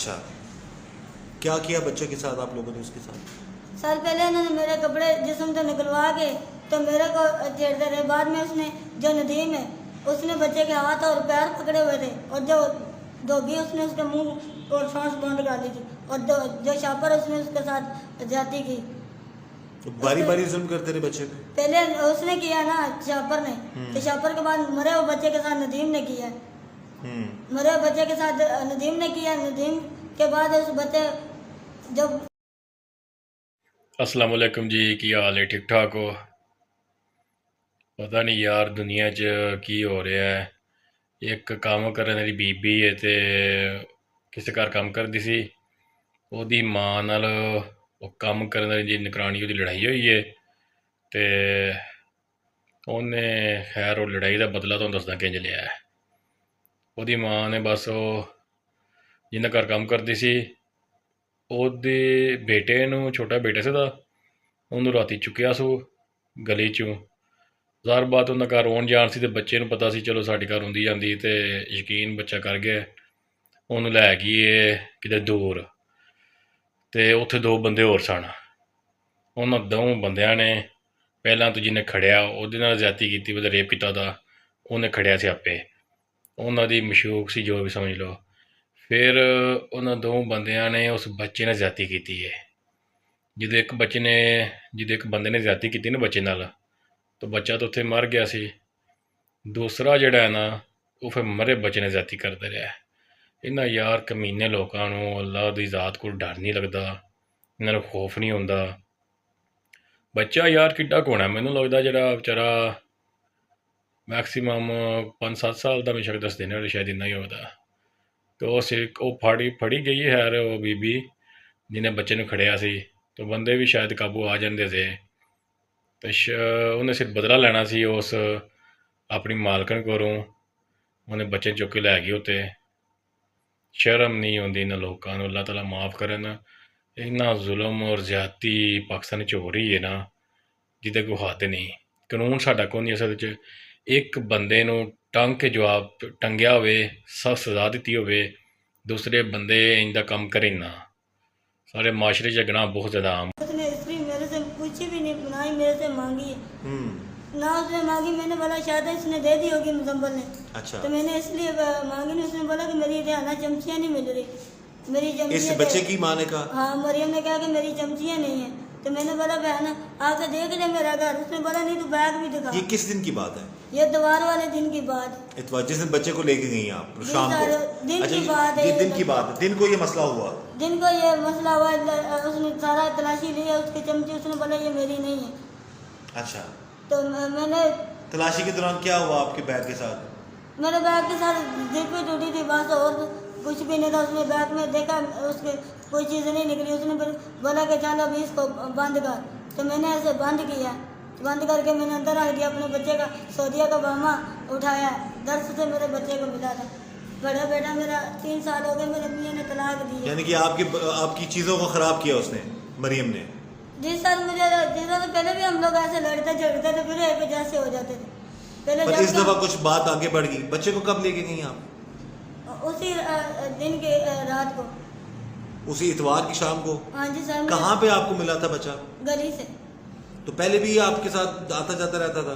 اچھا، کیا کیا بچے کے ساتھ آپ لوگوں نے اس کے ساتھ؟ سال پہلے انہوں نے میرے کپڑے جسم سے نکلوا کے تو میرے کو چھیڑتے رہے. بعد میں اس نے جو ندیم ہے اس نے بچے کے ہاتھ اور پیر پکڑے ہوئے تھے اور جو دھوبی اس نے اس کے منہ اور سانس بند کر دی تھی اور جو شاپر اس نے اس کے ساتھ زیادتی کی. باری باری ظلم کرتے رہے بچے پہ؟ پہلے اس نے کیا نا شاپر نے، تو شاپر کے بعد مرے ہوئے بچے کے ساتھ ندیم نے کیا. مرے ہوئے بچے کے ساتھ ندیم نے کیا. ندیم کے بعد اس بچے جب السلام علیکم جی، کی حال ہے؟ ٹھیک ٹھاک ہو؟ پتہ نہیں یار دنیا کی ہو رہا ہے. ایک کام کرنے والی بیبی ہے تے کسی گھر کام کرتی سی، وہی ماں نال وہ کام کرنے والی جی نکرانی وہ لڑائی ہوئی ہے تے انہیں خیر وہ لڑائی کا بدلہ تو دسدا کنج لیا ہے. وہی ماں نے بس وہ جنہیں گھر کام کرتی سی ਉਹਦੇ ਬੇਟੇ ਨੂੰ ਛੋਟਾ ਬੇਟਾ ਸੀ ਉਹਦਾ, ਉਹਨੂੰ ਰਾਤੀ ਚੁੱਕਿਆ ਸੋ ਗਲੀ 'ਚੋਂ. ਜ਼ਾਹਰ ਬਾਤ ਉਹਨਾਂ ਘਰ ਆਉਣ ਜਾਣ ਸੀ ਅਤੇ ਬੱਚੇ ਨੂੰ ਪਤਾ ਸੀ ਚਲੋ ਸਾਡੇ ਘਰ ਆਉਂਦੀ ਜਾਂਦੀ ਅਤੇ ਯਕੀਨ ਬੱਚਾ ਕਰ ਗਿਆ. ਉਹਨੂੰ ਲੈ ਗਈ ਇਹ ਕਿਤੇ ਦੂਰ ਅਤੇ ਉੱਥੇ ਦੋ ਬੰਦੇ ਹੋਰ ਸਨ. ਉਹਨਾਂ ਦੋਵਾਂ ਬੰਦਿਆਂ ਨੇ ਪਹਿਲਾਂ ਤੋਂ ਜਿਹਨੇ ਖੜਿਆ ਉਹਦੇ ਨਾਲ ਜ਼ਿਆਦਤੀ ਕੀਤੀ, ਉਹਦਾ ਰੇਪ ਕੀਤਾ ਉਹਦਾ, ਉਹਨੇ ਖੜਿਆ ਸੀ ਆਪੇ, ਉਹਨਾਂ ਦੀ ਮਸ਼ੂਕ ਸੀ ਜੋ ਵੀ ਸਮਝ ਲਓ. ਫਿਰ ਉਹਨਾਂ ਦੋ ਬੰਦਿਆਂ ਨੇ ਉਸ ਬੱਚੇ ਨਾਲ ਜ਼ਿਆਦਤੀ ਕੀਤੀ ਹੈ. ਜਦੋਂ ਇੱਕ ਬੰਦੇ ਨੇ ਜ਼ਿਆਦਤੀ ਕੀਤੀ ਨਾ ਬੱਚੇ ਨਾਲ ਤਾਂ ਬੱਚਾ ਤਾਂ ਉੱਥੇ ਮਰ ਗਿਆ ਸੀ. ਦੂਸਰਾ ਜਿਹੜਾ ਹੈ ਨਾ ਉਹ ਫਿਰ ਮਰੇ ਬੱਚੇ ਨੇ ਜ਼ਿਆਦਤੀ ਕਰਦਾ ਰਿਹਾ. ਇਹਨਾਂ ਯਾਰ ਕਮੀਨੇ ਲੋਕਾਂ ਨੂੰ ਅੱਲਾ ਦੀ ਜ਼ਾਤ ਕੋਲ ਡਰ ਨਹੀਂ ਲੱਗਦਾ, ਇਹਨਾਂ ਨੂੰ ਖੌਫ ਨਹੀਂ ਹੁੰਦਾ. ਬੱਚਾ ਯਾਰ ਕਿੱਡਾ ਕੁ ਹੋਣਾ, ਮੈਨੂੰ ਲੱਗਦਾ ਜਿਹੜਾ ਵਿਚਾਰਾ ਮੈਕਸੀਮਮ 5-7 ਸਾਲ ਦਾ ਮੈਨੂੰ ਸ਼ੱਕ ਦੱਸਦੇ ਨੇ ਸ਼ਾਇਦ ਇੰਨਾ ਹੀ ਹੋਦਾ. تو وہ پھڑی گئی ہے وہ بیبی جنہیں بچے نے کھڑیا سی تو بندے بھی شاید قابو آ جاندے تھے. تو انہیں صرف بدلہ لینا سی اس اپنی مالکن کولوں. انہیں بچے چک کے لے گئے ہوتے. شرم نہیں ہوندی انہاں لوکاں نوں، اللہ تعالیٰ معاف کرے نا. اتنا ظلم اور زیادتی پاکستان ہو رہی ہے نا جہدے کوئی حد نہیں. قانون ساڈا کوئی نہیں. اصل وچ ایک بندے نوں ٹنگ کے جواب ٹنگیا ہوئے، سخت سزا دیتی ہوئے، دوسرے بندے ان دا کام کریں نہ. سارے معاشرے چ گناہ بہت زیادہ عام. اس نے استری میرے سے پوچھی بھی نہیں، نہ ہی میرے سے مانگی ہے. نہ اس نے مانگی. میں نے بولا شاید اس نے دے دی ہوگی مزمل نے. اچھا، تو میں نے اس لیے مانگی نہیں. اس نے بولا کہ میری ریحانہ چمچیاں نہیں مل رہی. میری اس چمچیاں بچے کی ماں نے کہا؟ ہاں، مریم نے کہا کہ میری چمچیاں نہیں ہیں. تو میں نے بولا بہن آ کے دیکھ لے میرا گھر. اس نے بولا نہیں تو بیگ بھی دکھا. یہ کس دن کی بات ہے؟ یہ دوار والے دن کی بات. اتوار جس دن بچے کو لے کے گئی آپ شام کو؟ دن اچھا، کی بات ہے. یہ دن کی بات ہے. دن کو یہ مسئلہ ہوا؟ دن کو یہ مسئلہ ہوا. اس نے سارا تلاشی لی ہے اس کی چمچی. اس نے بولا یہ میری نہیں ہے. اچھا، تو میں نے تلاشی کے دوران کیا ہوا آپ کے بیگ کے ساتھ؟ میرے بیگ کے ساتھ زپ بھی ٹوٹی تھی بس، اور کچھ بھی نہیں تھا. اس نے بیگ میں دیکھا اس کے کوئی چیز نہیں نکلی. اس نے بولا کہ چل ابھی اس کو بند کر. تو میں نے ایسے بند کیا. بند کر کے میں نے اندر رکھ دیا. اپنے بچے کا سعودیہ کا باما اٹھایا. درس سے میرے بچے کو ملا تھا. بڑا بیٹا میرا 3 سال ہو گئے. میرے میاں نے طلاق دی. یعنی کہ آپ کی چیزوں کو خراب کیا اس نے، مریم نے؟ جس سال پہلے بھی ہم لوگ ایسے لڑتے جھگڑتے تھے، پھر ایک جیسے ہو جاتے تھے. پہلے پر اس دفعہ کچھ بات آگے بڑھ گئی. بچے کو کب لے کے گئی آپ؟ اسی دن کے رات کو. اسی اتوار کی شام کو؟ ہاں جی سر. کہاں پہ آپ کو ملا تھا بچہ؟ گلی سے. تو پہلے بھی آپ کے ساتھ آتا جاتا رہتا تھا؟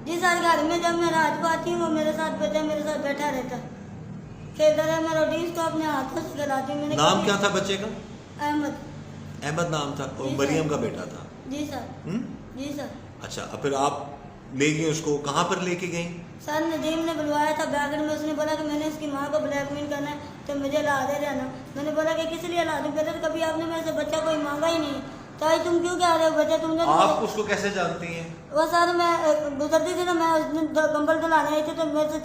جی سر. گھر میں جب میں رات کو آتی ہوں وہ میرے ساتھ بچہ میرے ساتھ بیٹھا رہتا. کھیلتا رہا. میں روٹیز کو اپنے ہاتھوں سے کھلاتی ہوں. نام کیا تھا بچے کا؟ احمد. احمد نام تھا. اور مریم کا بیٹا تھا؟ جی سر. جی سر. اچھا، پھر آپ لے گئی اس کو کہاں پر لے کے گئیں؟ سر ندیم نے بلوایا تھا بیگن میں. اس نے بولا کہ میں نے اس کی ماں کو بلیک میل کرنا ہے تو مجھے لا دے رہنا. میں نے بولا کہ کس لیے لا دوں؟ پہلے کبھی آپ نے میرے سے بچہ کوئی مانگا ہی نہیں. تو تم کیوں کہہ رہے ہو بچہ تم نے؟ آپ اس کو کیسے جانتی ہیں؟ وہ سر میں گزرتی تھی نا، میں اس دن کمبل دلانے آئی تھی تو میرے سے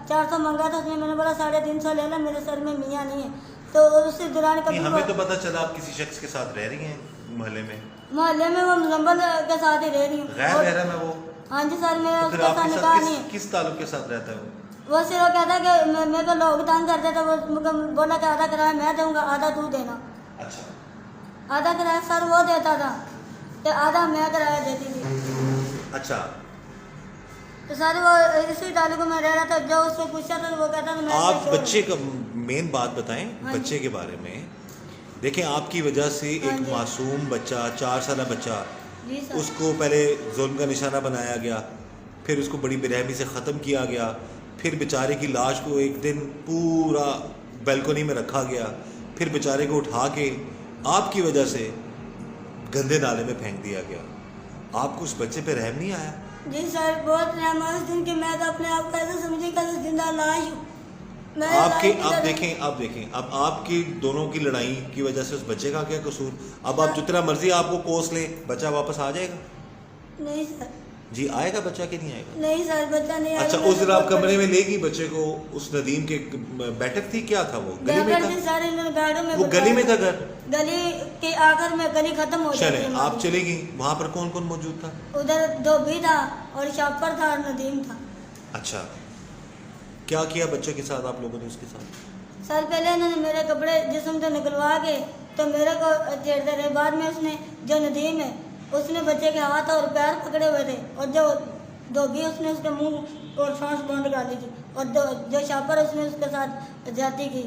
400 مانگا تھا اس نے. میں نے بولا 350 لے لا، میرے سر میں میاں نہیں ہے. تو اسی دوران کبھی ہمیں تو پتہ چلا آپ کسی شخص کے ساتھ رہ رہی ہیں محلے میں. محلے میں وہ مزمل کے ساتھ ہی رہ رہی ہوں. غیر محرم ہے وہ؟ ہاں جی سر. میرا اس پھر کے آپ ساتھ کے نکاح نہیں ہے. ساتھ کس تعلق کے ساتھ رہتا ہے وہ؟ وہ صرف کہتا کہ میرے کو لوگ تنگ کرتے تھے. وہ بولا کہ آدھا کرایہ میں دوں گا، آدھا تو دینا. اچھا، آدھا کرایہ سر وہ دیتا تھا کہ آدھا میں کرایہ دیتی تھی. اچھا. تو سر وہ اسی تعلق میں رہ رہا تھا. جو اس سے پوچھا تھا وہ کہتا تھا میں آپ بچے کا مین بات بتائیں بچے کے بارے میں. دیکھیں آپ کی وجہ سے ایک معصوم بچہ 4 سالہ بچہ جی سر. اس کو پہلے ظلم کا نشانہ بنایا گیا, پھر اس کو بڑی بے رحمی سے ختم کیا گیا, پھر بیچارے کی لاش کو ایک دن پورا بیلکونی میں رکھا گیا, پھر بیچارے کو اٹھا کے آپ کی وجہ سے گندے نالے میں پھینک دیا گیا. آپ کو اس بچے پہ رحم نہیں آیا؟ جی سر بہت رحم ہے اس دن کہ میں تو اپنے آپ کو ایسے سمجھی کہ زندہ لاش ہوں. میں آپ دیکھیں اب آپ کی دونوں کی لڑائی کی وجہ سے اس بچے کا کیا قصور؟ اب آپ جتنا مرضی آپ کو کوس لیں, بچہ واپس آ جائے گا؟ نہیں سر. جی آئے گا بچہ کہ نہیں آئے گا؟ نہیں سر بچہ نہیں آئے گا. اچھا اس دن آپ کمرے میں لے گی بچے کو, اس ندیم کے بیٹھک تھی, کیا تھا وہ گلی میں تھا؟ سارے گاڑیوں میں وہ گلی میں تھا گھر, گلی کے آخر میں گلی ختم ہو جاتی ہے. چلیں آپ چلے گی, وہاں پر کون کون موجود تھا؟ ادھر دھوبی تھا اور شاپر تھا اور ندیم تھا. اچھا کیا کیا بچے کے ساتھ آپ لوگوں نے اس کے ساتھ؟ سر پہلے انہوں نے میرے کپڑے جسم سے نکلوا کے تو میرے کو چھیڑتے رہے. بعد میں اس نے جو ندیم ہے اس نے بچے کے ہاتھ اور پیر پکڑے ہوئے تھے, اور جو دھوبی اس نے اس کے منہ اور سانس بند ڈالی تھی, اور جو شاپر اس نے اس کے ساتھ زیادتی کی.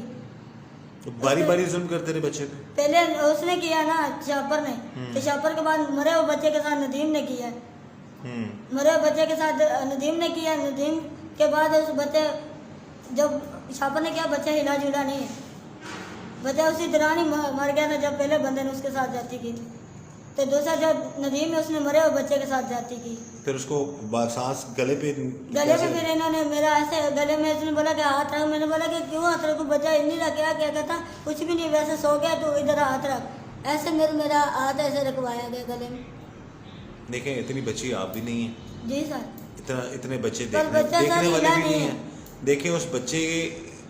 باری باری ظلم کرتے رہے بچے پہ؟ پہلے اس نے کیا نا شاپر نے, تو شاپر کے بعد مرے ہوئے بچے کے ساتھ ندیم نے کیا. مرے ہوئے بچے کے ساتھ ندیم نے کیا. ندیم کے بعد اس بچے جب شاپر نے کیا بچہ ہلا جلا نہیں ہے, بچہ اسی دوران ہی مر گیا تھا جب پہلے بندے نے اس کے ساتھ جاتی کی تھی. تو دوسرا جب ندیم ہے اس نے مرے ہوئے بچے کے ساتھ جاتی کی. پھر اس کو سانس گلے پہ پھر انہوں نے میرا ایسے گلے میں اس نے بولا کہ ہاتھ رکھ. میں نے بولا کہ کیوں ہاتھ رکھو, بچہ نہیں رکھا, کیا کہتا کچھ بھی نہیں, ویسے سو گیا تو ادھر ہاتھ رکھ. ایسے میرا ہاتھ ایسے رکھوایا گیا گلے میں. دیکھیں اتنی بچی آپ بھی نہیں ہیں. جی سر. اتنے بچے دیکھنے والے بھی نہیں ہیں. دیکھیں اس بچے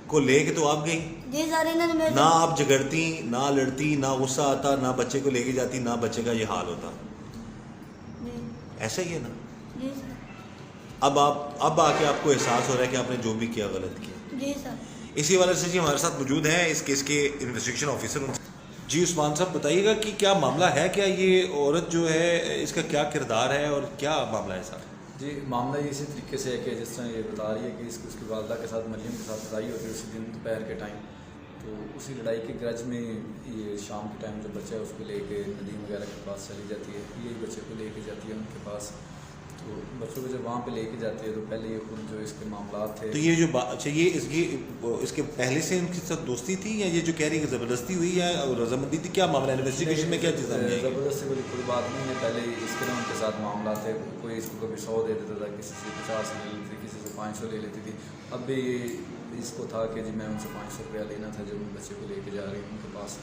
کو لے کے تو آپ گئی. جی سر. انہوں نے نہ آپ جھگڑتی, نہ لڑتی, نہ غصہ آتا, نہ بچے کو لے کے جاتی, نہ بچے کا یہ حال ہوتا. ایسا ہی ہے نا. جی سر. اب آ کے آپ کو احساس ہو رہا ہے کہ آپ نے جو بھی کیا غلط کیا. جی سر. اسی والے سے جی ہمارے ساتھ موجود ہیں اس کیس کے انویسٹیگیشن آفیسر. جی عثمان صاحب بتائیے گا کہ کیا معاملہ ہے, کیا یہ عورت جو ہے اس کا کیا کردار ہے اور کیا معاملہ ہے صاحب؟ جی معاملہ یہ اسی طریقے سے ہے کہ جس طرح یہ بتا رہی ہے کہ اس کی والدہ کے ساتھ مریم کے ساتھ لڑائی ہوتی ہے اسی دن دوپہر کے ٹائم. تو اسی لڑائی کے گرج میں یہ شام کے ٹائم جو بچہ ہے اس کو لے کے ندیم وغیرہ کے پاس چلی جاتی ہے. یہی بچے کو لے کے جاتی ہے ان کے پاس. تو بچوں کو جب وہاں پہ لے کے جاتی ہے تو پہلے یہ خود جو اس کے معاملات تھے. تو یہ جو اچھا یہ اس کے پہلے سے ان کے ساتھ دوستی تھی, یا یہ جو کہہ رہی ہے کہ زبردستی ہوئی یا رضامندی تھی, کیا معاملہ ہے انویسٹیگیشن میں کیا چیز ہے؟ زبردستی والی کوئی بات نہیں ہے. پہلے اس کے نام کے ساتھ معاملات تھے. کوئی اس کو کبھی 100 دے دیتا تھا, کسی سے 50 لے لیتی تھی, کسی سے 500 لے لیتی تھی. اب بھی اس کو تھا کہ جی میں ان سے 500 روپیہ لینا تھا جب بچے کو لے کے جا رہی ہوں ان کے پاس.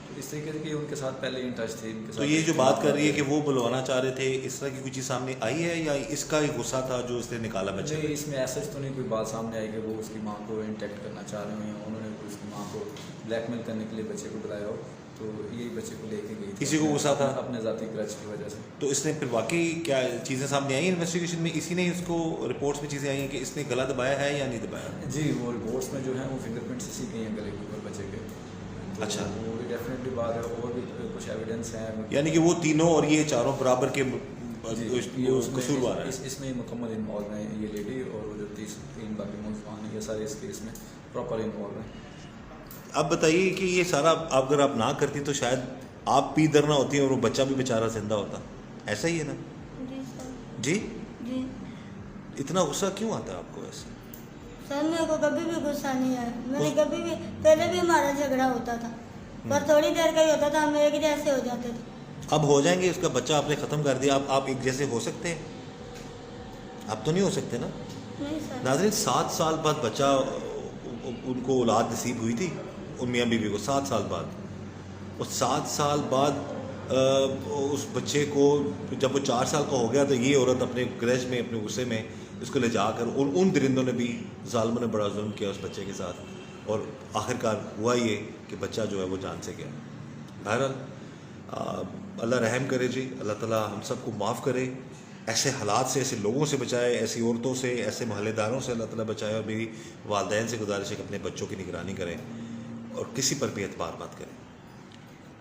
تو اس طریقے سے کہ ان کے ساتھ پہلے ان ٹچ تھے ان کے ساتھ. تو یہ جو بات کر رہی ہے کہ وہ بلوانا چاہ رہے تھے, اس طرح کی کوئی چیز سامنے آئی ہے یا اس کا ہی غصہ تھا جو اس نے نکالا بچے؟ نہیں, اس میں ایسا تو نہیں کوئی بات سامنے آئی کہ وہ اس کی ماں کو انٹیکٹ کرنا چاہ رہے ہیں. انہوں نے اس کی ماں کو بلیک میل کرنے کے لیے بچے کو بلایا ہو, تو یہی بچے کو لے کے گئی. کسی کو غصہ تھا اپنے ذاتی گرج کی وجہ سے. تو اس نے پھر واقعی کیا چیزیں سامنے آئی انویسٹیگیشن میں؟ اسی نے اس کو رپورٹس میں چیزیں آئی ہیں کہ اس نے گلا دبایا ہے یا نہیں دبایا؟ جی وہ رپورٹس میں جو ہیں وہ فنگر پرنٹس اسی گئی ہیں گلے کے اوپر بچے کے. اچھا وہ بھی ڈیفینیٹلی بات ہے. اور بھی کچھ ایویڈنس ہیں, یعنی کہ وہ تینوں اور یہ چاروں برابر کے قصوروار ہیں. اس میں مکمل انوالو ہیں یہ لیڈی, اور وہ جو 3 باقی ملزمان ہیں یہ سارے اس کیس میں پراپر انوالو ہیں. اب بتائیے کہ یہ سارا اگر آپ نہ کرتی تو شاید آپ بھی ادھر نہ ہوتی اور وہ بچہ بھی بیچارہ زندہ ہوتا. ایسا ہی ہے نا؟ جی سر. جی جی. اتنا غصہ کیوں آتا ہے آپ کو ایسے؟ سر میرے کو کبھی بھی غصہ نہیں آیا. میں نے کبھی بھی, پہلے بھی ہمارا جھگڑا ہوتا تھا پر تھوڑی دیر کا ہی ہوتا تھا, ہم ایک جیسے ہو جاتے تھے. اب ہو جائیں گے. اس کا بچہ آپ نے ختم کر دیا, آپ ایک جیسے ہو سکتے ہیں؟ آپ تو نہیں ہو سکتے نا. نہیں سر. ناظرین 7 سال بعد بچہ ان کو اولاد نصیب ہوئی تھی ان میاں بیوی کو, 7 سال بعد. اور 7 سال بعد اس بچے کو جب وہ 4 سال کا ہو گیا تو یہ عورت اپنے گرج میں, اپنے غصے میں اس کو لے جا کر ان درندوں نے بھی, ظالموں نے بڑا ظلم کیا اس بچے کے ساتھ, اور آخرکار ہوا یہ کہ بچہ جو ہے وہ جان سے گیا. بہرحال اللہ رحم کرے جی, اللہ تعالیٰ ہم سب کو معاف کرے, ایسے حالات سے, ایسے لوگوں سے بچائے, ایسی عورتوں سے, ایسے محلے داروں سے اللہ تعالیٰ بچائے. اور میری والدین سے گزارش ہے کہ اپنے بچوں کی نگرانی کریں اور کسی پر بھی اعتبار مت کریں.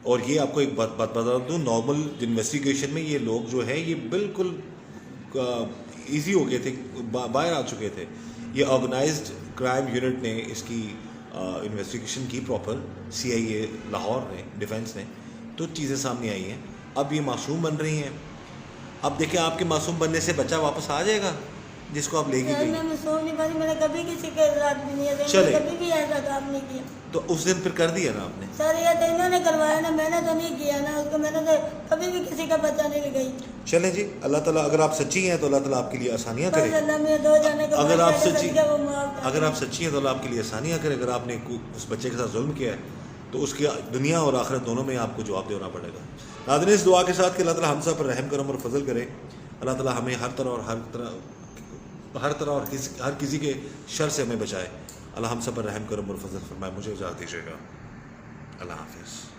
اور یہ آپ کو ایک بات بتا دوں, نارمل انویسٹیگیشن میں یہ لوگ جو ہے یہ بالکل ایزی ہو گئے تھے, باہر آ چکے تھے. یہ آرگنائزڈ کرائم یونٹ نے اس کی انویسٹیگیشن کی پراپر CIA لاہور نے، ڈیفینس نے، تو چیزیں سامنے آئی ہیں. اب یہ معصوم بن رہی ہیں. اب دیکھیں آپ کے معصوم بننے سے بچہ واپس آ جائے گا جس کو آپ لے کے سر گئی. میں معصوم نہیں بنی، میں نے کبھی کسی کے ساتھ بھی نہیں ہے، چلے. کبھی بھی ایسا کام نہیں کیا. تو اس دن پھر کر دیا نا آپ نے. سر یہ تو انہوں نے کروایا نا، میں نے تو نہیں کیا نا اس کو، میں نے تو کبھی بھی کسی کا بچہ نہیں لگائی. چلیں جی، اللہ تعالیٰ اگر آپ سچی ہیں تو اللہ تعالیٰ آپ کے لیے آسانیاں بس کرے. اللہ میں 2 جانے کو اگر آپ بچہ سچی لگا وہ معاف کر. اگر آپ سچی ہیں تو اللہ آپ کے لیے آسانیاں کرے. اگر آپ نے اس بچے کے ساتھ ظلم کیا ہے تو اس کی دنیا اور آخرت دونوں میں آپ کو جواب دینا پڑے گا. ناظرین اس دعا کے ساتھ کہ اللہ تعالیٰ ہم سب پر رحم کرم اور فضل کرے. اللہ تعالیٰ ہمیں ہر طرح اور ہر کسی کے شر سے ہمیں بچائے. اللہ ہم سب پر رحم کرم اور فضل فرمائے. مجھے اجازت دیجیے گا. اللہ حافظ.